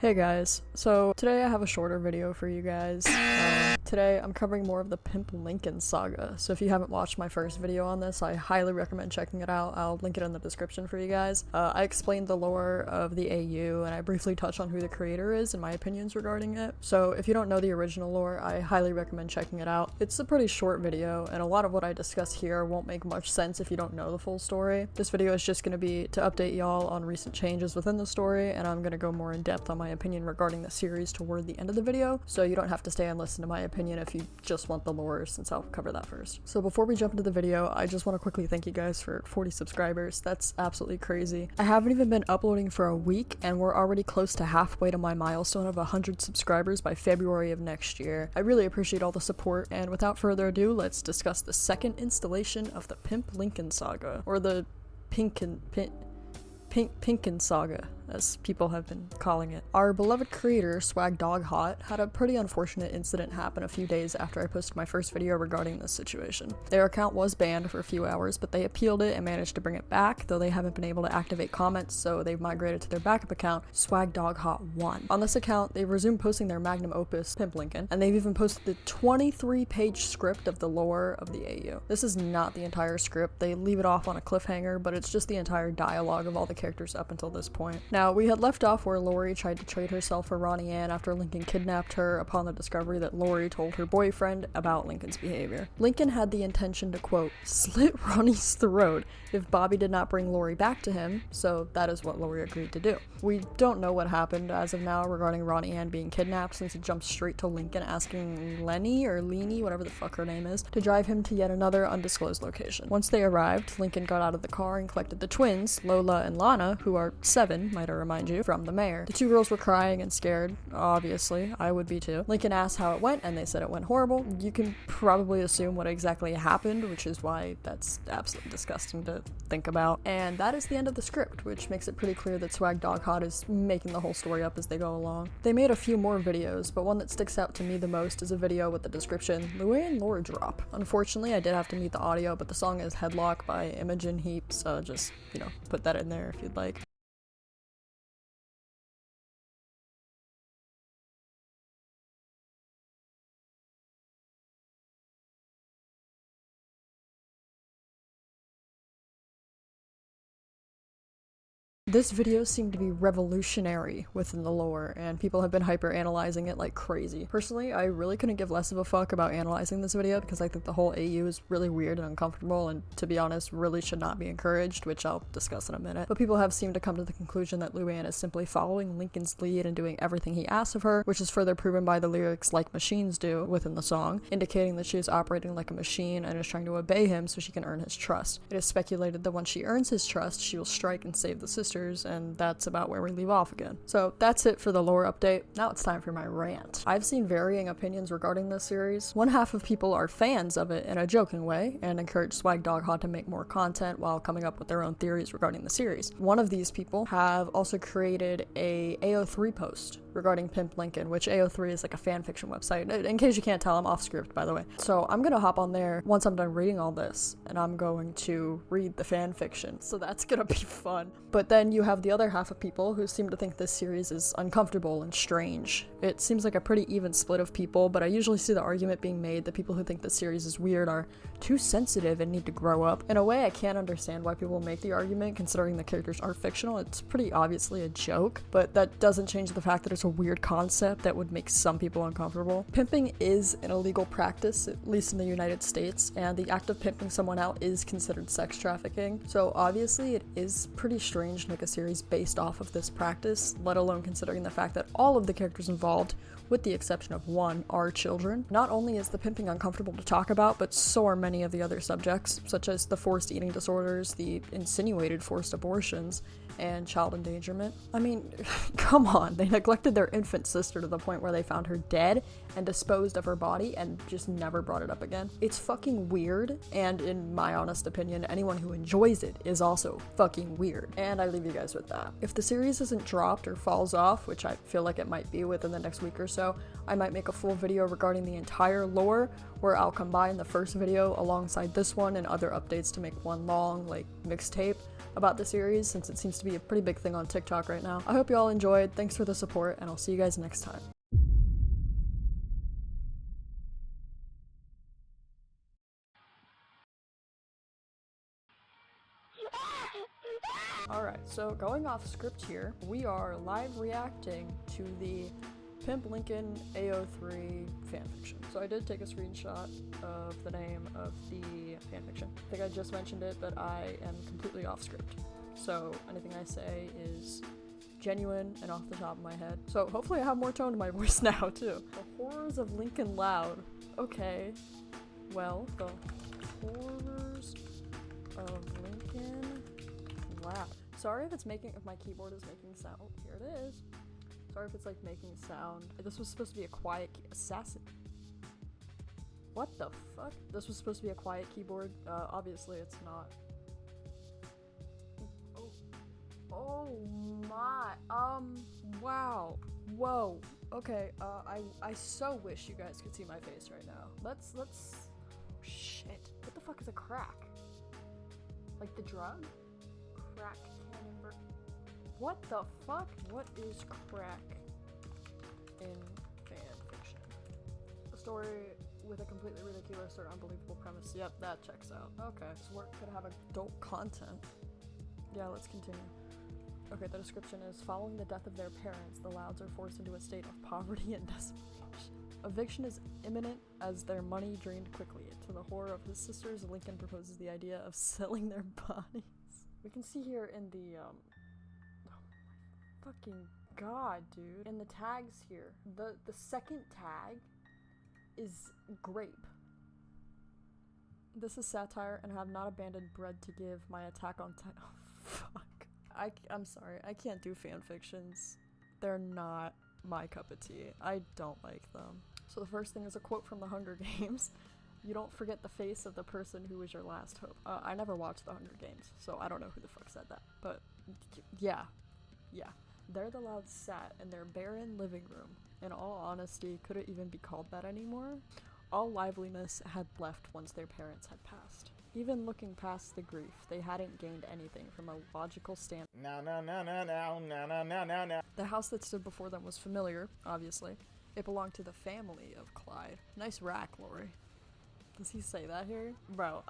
Hey guys, so today I have a shorter video for you guys. Today I'm covering more of the Pimp Lincoln saga, so if you haven't watched my first video on this, I highly recommend checking it out. I'll link it in the description for you guys. I explained the lore of the AU, and I briefly touch on who the creator is and my opinions regarding it. So if you don't know the original lore, I highly recommend checking it out. It's a pretty short video, and a lot of what I discuss here won't make much sense if you don't know the full story. This video is just going to be to update y'all on recent changes within the story, and I'm going to go more in depth on my opinion regarding the series toward the end of the video, so you don't have to stay and listen to my opinion if you just want the lore, since I'll cover that first. So before we jump into the video, I just want to quickly thank you guys for 40 subscribers. That's absolutely crazy. I haven't even been uploading for a week, and we're already close to halfway to my milestone of 100 subscribers by February of next year. I really appreciate all the support, and without further ado, let's discuss the second installation of the Pimp Lincoln saga, or the Pinkin saga, as people have been calling it. Our beloved creator, Swag Dog Hot, had a pretty unfortunate incident happen a few days after I posted my first video regarding this situation. Their account was banned for a few hours, but they appealed it and managed to bring it back, though they haven't been able to activate comments, so they've migrated to their backup account, Swag Dog Hot 1. On this account, they've resumed posting their magnum opus, Pimp Lincoln, and they've even posted the 23-page script of the lore of the AU. This is not the entire script, they leave it off on a cliffhanger, but it's just the entire dialogue of all the characters up until this point. Now, we had left off where Lori tried to trade herself for Ronnie Ann after Lincoln kidnapped her upon the discovery that Lori told her boyfriend about Lincoln's behavior. Lincoln had the intention to, quote, slit Ronnie's throat if Bobby did not bring Lori back to him, so that is what Lori agreed to do. We don't know what happened as of now regarding Ronnie Ann being kidnapped, since it jumped straight to Lincoln asking Lenny, or Leanie, whatever the fuck her name is, to drive him to yet another undisclosed location. Once they arrived, Lincoln got out of the car and collected the twins, Lola and Lana, who are 7, might I remind you, from the mayor. The two girls were crying and scared, obviously. I would be too. Lincoln asked how it went, and they said it went horrible. You can probably assume what exactly happened, which is why that's absolutely disgusting to think about. And that is the end of the script, which makes it pretty clear that Swag Dog Hot is making the whole story up as they go along. They made a few more videos, but one that sticks out to me the most is a video with the description, Luann Lore Drop. Unfortunately, I did have to mute the audio, but the song is Headlock by Imogen Heap, so just, put that in there if you'd like. This video seemed to be revolutionary within the lore, and people have been hyper-analyzing it like crazy. Personally, I really couldn't give less of a fuck about analyzing this video because I think the whole AU is really weird and uncomfortable, and to be honest, really should not be encouraged, which I'll discuss in a minute. But people have seemed to come to the conclusion that Luann is simply following Lincoln's lead and doing everything he asks of her, which is further proven by the lyrics "like machines do" within the song, indicating that she is operating like a machine and is trying to obey him so she can earn his trust. It is speculated that once she earns his trust, she will strike and save the sisters, and that's about where we leave off again. So that's it for the lore update. Now it's time for my rant. I've seen varying opinions regarding this series. One half of people are fans of it in a joking way and encourage Swag Dog Hot to make more content while coming up with their own theories regarding the series. One of these people have also created a AO3 post regarding Pimp Lincoln, which AO3 is like a fanfiction website. In case you can't tell, I'm off script, by the way. So I'm gonna hop on there once I'm done reading all this, and I'm going to read the fanfiction, so that's gonna be fun. But then you have the other half of people who seem to think this series is uncomfortable and strange. It seems like a pretty even split of people, but I usually see the argument being made that people who think the series is weird are too sensitive and need to grow up. In a way, I can't understand why people make the argument, considering the characters are fictional. It's pretty obviously a joke, but that doesn't change the fact that it's a weird concept that would make some people uncomfortable. Pimping is an illegal practice, at least in the United States, and the act of pimping someone out is considered sex trafficking. So obviously it is pretty strange to make a series based off of this practice, let alone considering the fact that all of the characters involved, with the exception of one, are children. Not only is the pimping uncomfortable to talk about, but so are many of the other subjects, such as the forced eating disorders, the insinuated forced abortions, and child endangerment. I mean, come on, they neglected their infant sister to the point where they found her dead and disposed of her body and just never brought it up again. It's fucking weird, and in my honest opinion, anyone who enjoys it is also fucking weird. And I leave you you guys with that. If the series isn't dropped or falls off, which I feel like it might be within the next week or so, I might make a full video regarding the entire lore, where I'll combine the first video alongside this one and other updates to make one long, like, mixtape about the series, since it seems to be a pretty big thing on TikTok right now. I hope you all enjoyed, thanks for the support, and I'll see you guys next time. Alright, so going off script here, we are live reacting to the Pimp Lincoln AO3 fanfiction. So I did take a screenshot of the name of the fanfiction. I think I just mentioned it, but I am completely off script. So anything I say is genuine and off the top of my head. So hopefully I have more tone to my voice now, too. The horrors of Lincoln Loud. Okay. Well, the horrors of Lincoln Loud. Sorry if my keyboard is making sound. Oh, here it is. Sorry if it's like making sound. This was supposed to be a quiet assassin. What the fuck? This was supposed to be a quiet keyboard. Obviously it's not. Oh my. Wow. Whoa. Okay. I so wish you guys could see my face right now. Let's. Shit. What the fuck is a crack? Like the drug? Crack cannon. What the fuck? What is crack in fanfiction? A story with a completely ridiculous or unbelievable premise. Yep, that checks out. Okay, this work could have adult content. Yeah, let's continue. Okay, the description is, following the death of their parents, the Louds are forced into a state of poverty and desperation. Eviction is imminent as their money drained quickly. To the horror of his sisters, Lincoln proposes the idea of selling their bodies. We can see here in the, oh my fucking god, dude. In the tags here, the second tag is grape. This is satire, and I have not abandoned bread to give my attack on Titan. Oh, fuck. I'm sorry, I can't do fanfictions. They're not my cup of tea. I don't like them. So the first thing is a quote from the Hunger Games. You don't forget the face of the person who was your last hope. I never watched the Hunger Games, so I don't know who the fuck said that. But yeah. There the Louds sat in their barren living room. In all honesty, could it even be called that anymore? All liveliness had left once their parents had passed. Even looking past the grief, they hadn't gained anything from a logical stand. No. The house that stood before them was familiar, obviously. It belonged to the family of Clyde. Nice rack, Lori. Does he say that here? Bro,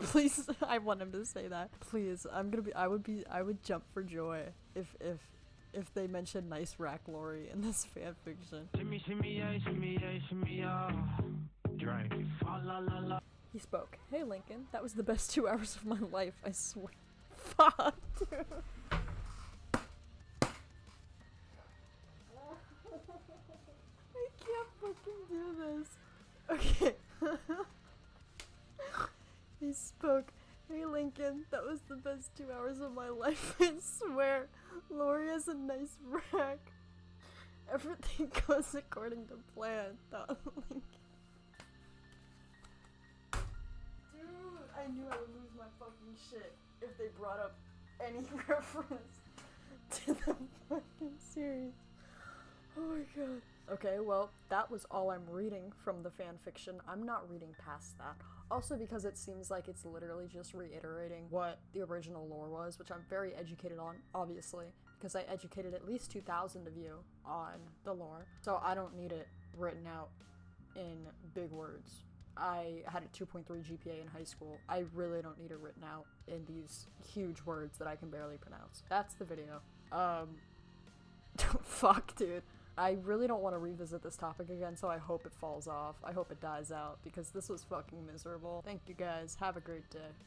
please, I want him to say that. Please, I would jump for joy if they mentioned nice rack Lori in this fanfiction. He spoke. Hey Lincoln, that was the best 2 hours of my life, I swear. Fuck, dude. I can't fucking do this. Okay. He spoke. Hey Lincoln, that was the best 2 hours of my life, I swear. Lori has a nice rack. Everything goes according to plan, thought Lincoln. Dude, I knew I would lose my fucking shit if they brought up any reference to the fucking series. Oh my god. Okay, well, that was all I'm reading from the fanfiction. I'm not reading past that. Also because it seems like it's literally just reiterating what the original lore was, which I'm very educated on, obviously, because I educated at least 2,000 of you on the lore. So I don't need it written out in big words. I had a 2.3 GPA in high school. I really don't need it written out in these huge words that I can barely pronounce. That's the video. Fuck, dude. I really don't want to revisit this topic again, so I hope it falls off. I hope it dies out, because this was fucking miserable. Thank you guys. Have a great day.